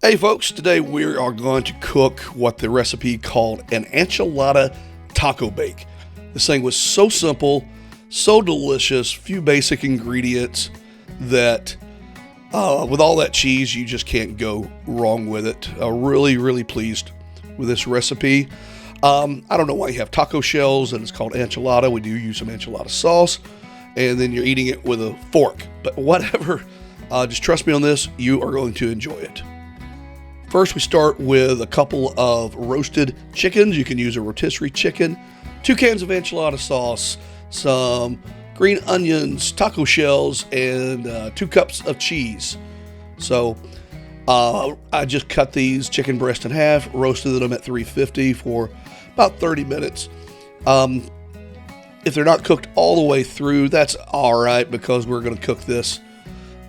Hey folks, today we are going to cook what the recipe called an Enchilada Taco Bake. This thing was so simple, so delicious, few basic ingredients that with all that cheese, you just can't go wrong with it. Really pleased with this recipe. I don't know why you have taco shells and it's called enchilada. We do use some enchilada sauce, and then you're eating it with a fork. But whatever, just trust me on this, you are going to enjoy it. First, we start with a couple of roasted chickens. You can use a rotisserie chicken, 2 cans of enchilada sauce, some green onions, taco shells, and 2 cups of cheese. So I just cut these chicken breasts in half, roasted them at 350 for about 30 minutes. If they're not cooked all the way through, that's all right because we're going to cook this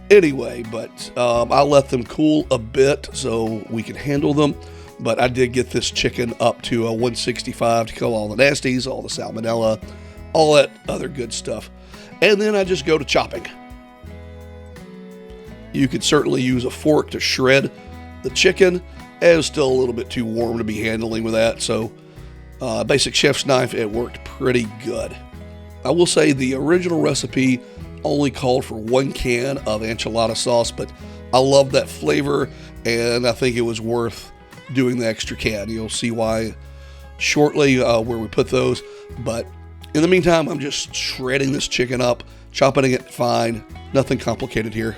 anyway, but I let them cool a bit so we can handle them. But I did get this chicken up to a 165 to kill all the nasties, all the salmonella, all that other good stuff. And then I just go to chopping. You could certainly use a fork to shred the chicken. It was still a little bit too warm to be handling with that, so basic chef's knife, it worked pretty good. I will say the original recipe only called for 1 can of enchilada sauce, but I love that flavor, and I think it was worth doing the extra can. You'll see why shortly where we put those, but in the meantime, I'm just shredding this chicken up, chopping it fine, nothing complicated here.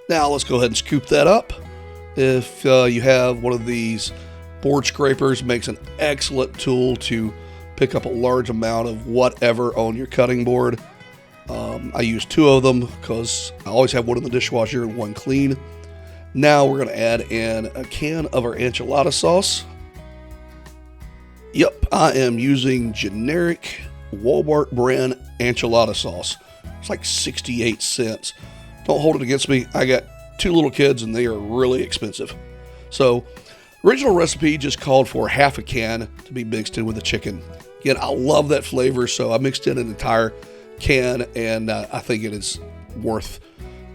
Now let's go ahead and scoop that up. If you have one of these board scrapers, it makes an excellent tool to pick up a large amount of whatever on your cutting board. I use 2 of them because I always have one in the dishwasher and 1 clean. Now we're going to add in a can of our enchilada sauce. Yep, I am using generic Walmart brand enchilada sauce. It's like 68 cents. Don't hold it against me. I got 2 little kids and they are really expensive. So, original recipe just called for half a can to be mixed in with the chicken. Again, I love that flavor, so I mixed in an entire can, and I think it is worth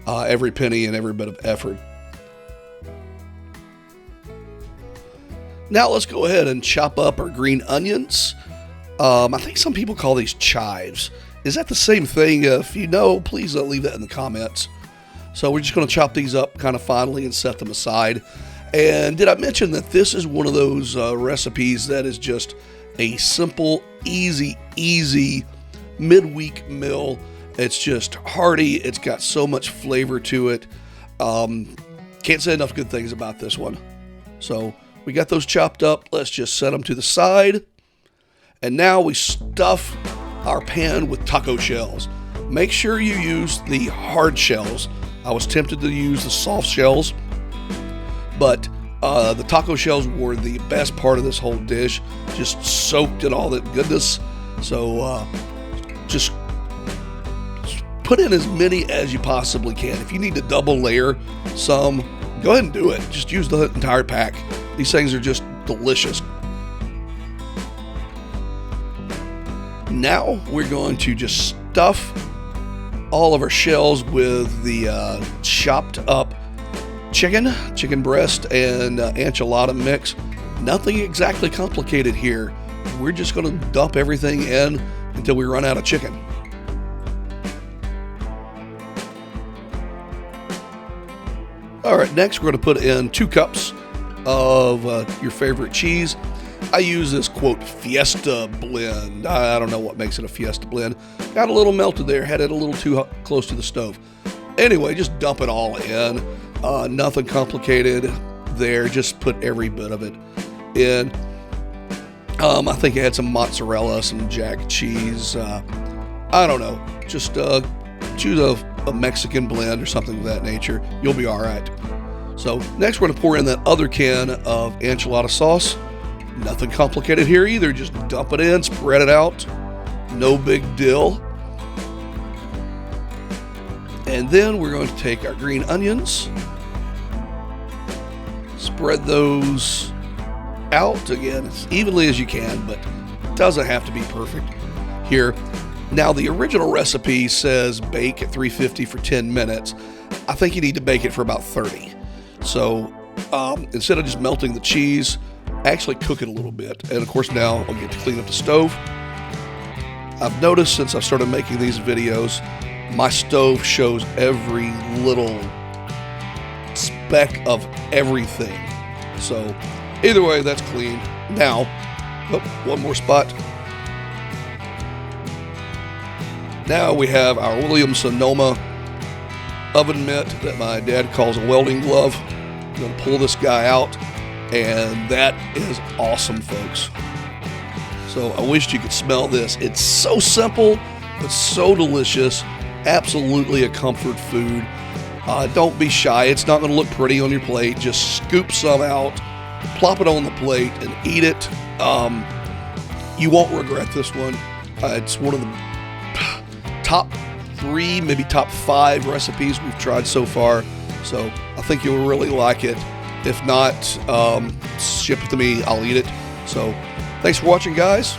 every penny and every bit of effort. Now let's go ahead and chop up our green onions. I think some people call these chives. Is that the same thing? If you know, please leave that in the comments. So we're just going to chop these up kind of finely and set them aside. And did I mention that this is one of those recipes that is just a simple, easy midweek meal. It's just hearty. It's got so much flavor to it. Can't say enough good things about this one. So we got those chopped up. Let's just set them to the side. And now we stuff our pan with taco shells. Make sure you use the hard shells. I was tempted to use the soft shells, but the taco shells were the best part of this whole dish. Just soaked in all that goodness. So just put in as many as you possibly can. If you need to double layer some, go ahead and do it. Just use the entire pack. These things are just delicious. Now we're going to just stuff all of our shells with the chopped up chicken breast and enchilada mix. Nothing exactly complicated here. We're just going to dump everything in until we run out of chicken. All right, next we're going to put in 2 cups of your favorite cheese. I use this, quote, Fiesta blend. I don't know what makes it a Fiesta blend. Got a little melted there, had it a little too close to the stove. Anyway, just dump it all in. Nothing complicated there. Just put every bit of it in. I think I had some mozzarella, some jack cheese. I don't know. Just choose a Mexican blend or something of that nature. You'll be all right. So next we're going to pour in that other can of enchilada sauce. Nothing complicated here either. Just dump it in, spread it out. No big deal. And then we're going to take our green onions, spread those out again as evenly as you can, but it doesn't have to be perfect here. Now, the original recipe says bake at 350 for 10 minutes. I think you need to bake it for about 30. So instead of just melting the cheese, actually cook it a little bit. And of course, now I'll get to clean up the stove. I've noticed since I started making these videos, my stove shows every little speck of everything. So either way, that's clean. Now, one more spot. Now we have our Williams-Sonoma oven mitt that my dad calls a welding glove. I'm going to pull this guy out, and that is awesome, folks. So I wished you could smell this. It's so simple, but so delicious. Absolutely a comfort food. Don't be shy. It's not going to look pretty on your plate. Just scoop some out, plop it on the plate, and eat it. You won't regret this one. It's one of the top 3, maybe top 5 recipes we've tried so far. So I think you'll really like it. If not, ship it to me. I'll eat it. So thanks for watching, guys.